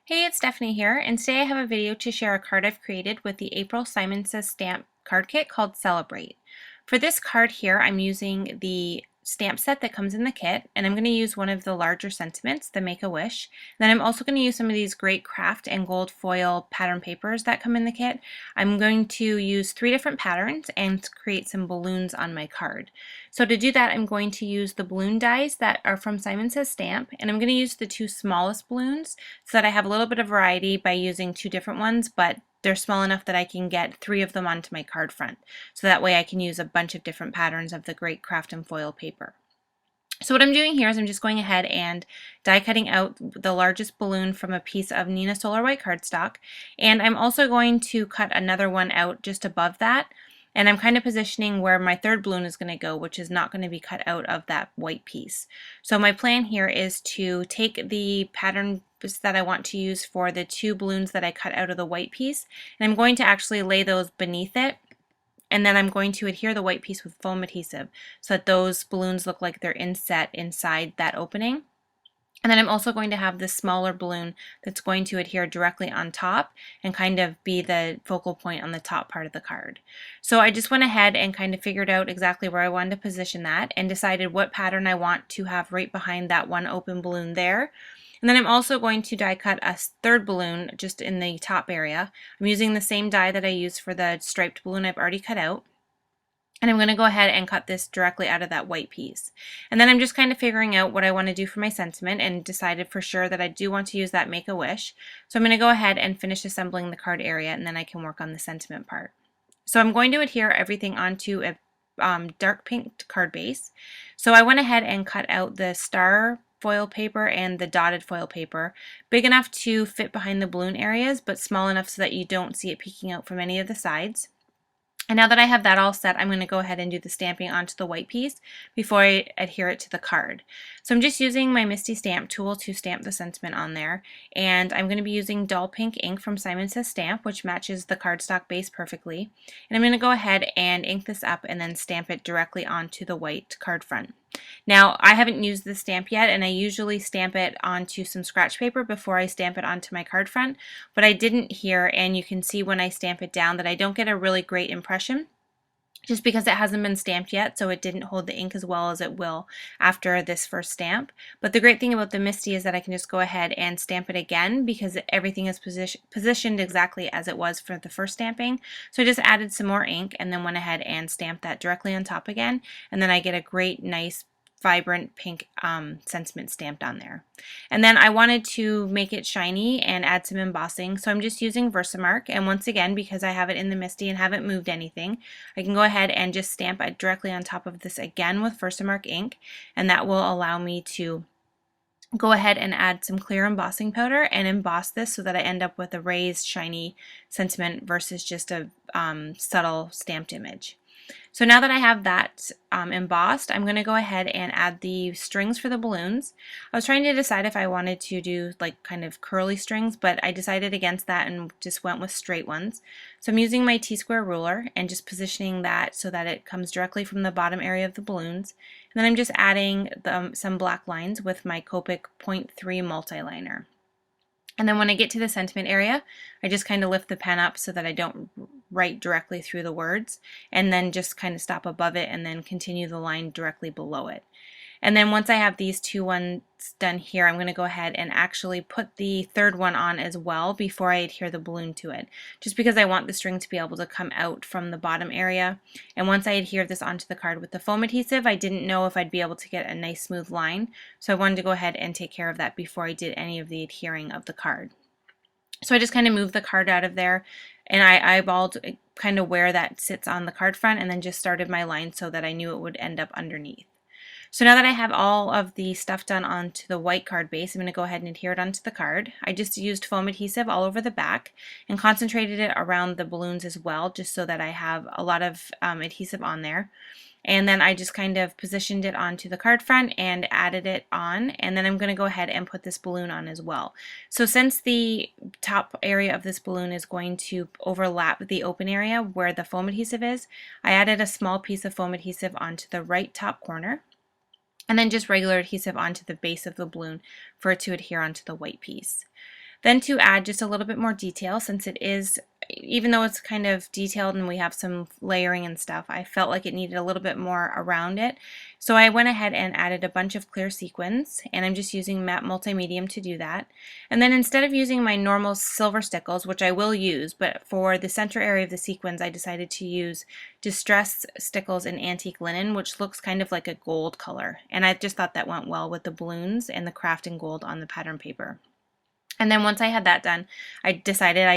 Hey, it's Stephanie here, and today I have a video to share a card I've created with the April Simon Says stamp card kit called Celebrate. For this card here, I'm using the stamp set that comes in the kit, and I'm going to use one of the larger sentiments, the Make-A-Wish. Then I'm also going to use some of these great craft and gold foil pattern papers that come in the kit. I'm going to use 3 different patterns and create some balloons on my card. So to do that, I'm going to use the balloon dies that are from Simon Says Stamp, and I'm going to use the 2 smallest balloons so that I have a little bit of variety by using 2 different ones, but they're small enough that I can get 3 of them onto my card front. So that way I can use a bunch of different patterns of the great craft and foil paper. So what I'm doing here is I'm just going ahead and die cutting out the largest balloon from a piece of Nina Solar White cardstock, and I'm also going to cut another one out just above that, and I'm kind of positioning where my third balloon is going to go, which is not going to be cut out of that white piece. So my plan here is to take the pattern that I want to use for the 2 balloons that I cut out of the white piece, and I'm going to actually lay those beneath it, and then I'm going to adhere the white piece with foam adhesive so that those balloons look like they're inset inside that opening. And then I'm also going to have this smaller balloon that's going to adhere directly on top and kind of be the focal point on the top part of the card. So I just went ahead and kind of figured out exactly where I wanted to position that and decided what pattern I want to have right behind that one open balloon there. And then I'm also going to die cut a third balloon just in the top area. I'm using the same die that I used for the striped balloon I've already cut out. And I'm going to go ahead and cut this directly out of that white piece. And then I'm just kind of figuring out what I want to do for my sentiment and decided for sure that I do want to use that Make-A-Wish. So I'm going to go ahead and finish assembling the card area, and then I can work on the sentiment part. So I'm going to adhere everything onto a dark pink card base. So I went ahead and cut out the star foil paper and the dotted foil paper, big enough to fit behind the balloon areas, but small enough so that you don't see it peeking out from any of the sides. And now that I have that all set, I'm going to go ahead and do the stamping onto the white piece before I adhere it to the card. So I'm just using my Misty Stamp tool to stamp the sentiment on there, and I'm going to be using dull pink ink from Simon Says Stamp, which matches the cardstock base perfectly. And I'm going to go ahead and ink this up and then stamp it directly onto the white card front. Now, I haven't used this stamp yet, and I usually stamp it onto some scratch paper before I stamp it onto my card front, but I didn't here, and you can see when I stamp it down that I don't get a really great impression just because it hasn't been stamped yet, so it didn't hold the ink as well as it will after this first stamp. But the great thing about the Misty is that I can just go ahead and stamp it again because everything is positioned exactly as it was for the first stamping. So I just added some more ink and then went ahead and stamped that directly on top again, and then I get a great, nice, vibrant pink sentiment stamped on there. And then I wanted to make it shiny and add some embossing, so I'm just using Versamark, and once again, because I have it in the Misty and haven't moved anything, I can go ahead and just stamp it directly on top of this again with Versamark ink, and that will allow me to go ahead and add some clear embossing powder and emboss this so that I end up with a raised shiny sentiment versus just a subtle stamped image. So now that I have that embossed, I'm going to go ahead and add the strings for the balloons. I was trying to decide if I wanted to do like kind of curly strings, but I decided against that and just went with straight ones. So I'm using my T-square ruler and just positioning that so that it comes directly from the bottom area of the balloons. And then I'm just adding some black lines with my Copic 0.3 multi-liner. And then when I get to the sentiment area, I just kind of lift the pen up so that I don't write directly through the words, and then just kind of stop above it and then continue the line directly below it. And then once I have these 2 ones done here, I'm going to go ahead and actually put the third one on as well before I adhere the balloon to it, just because I want the string to be able to come out from the bottom area. And once I adhere this onto the card with the foam adhesive, I didn't know if I'd be able to get a nice smooth line, so I wanted to go ahead and take care of that before I did any of the adhering of the card. So I just kind of moved the card out of there, and I eyeballed kind of where that sits on the card front, and then just started my line so that I knew it would end up underneath. So now that I have all of the stuff done onto the white card base, I'm going to go ahead and adhere it onto the card. I just used foam adhesive all over the back and concentrated it around the balloons as well, just so that I have a lot of adhesive on there. And then I just kind of positioned it onto the card front and added it on, and then I'm going to go ahead and put this balloon on as well. So since the top area of this balloon is going to overlap the open area where the foam adhesive is, I added a small piece of foam adhesive onto the right top corner, and then just regular adhesive onto the base of the balloon for it to adhere onto the white piece. Then to add just a little bit more detail, since it is, even though it's kind of detailed and we have some layering and stuff, I felt like it needed a little bit more around it. So I went ahead and added a bunch of clear sequins, and I'm just using matte multimedium to do that. And then instead of using my normal silver stickles, which I will use, but for the center area of the sequins, I decided to use distressed stickles in antique linen, which looks kind of like a gold color. And I just thought that went well with the balloons and the craft in gold on the pattern paper. And then once I had that done, I decided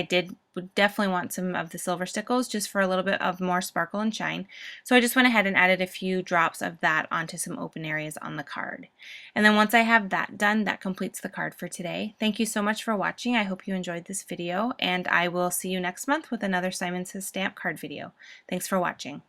would definitely want some of the silver stickles just for a little bit of more sparkle and shine. So I just went ahead and added a few drops of that onto some open areas on the card. And then once I have that done, that completes the card for today. Thank you so much for watching. I hope you enjoyed this video, and I will see you next month with another Simon Says Stamp card video. Thanks for watching.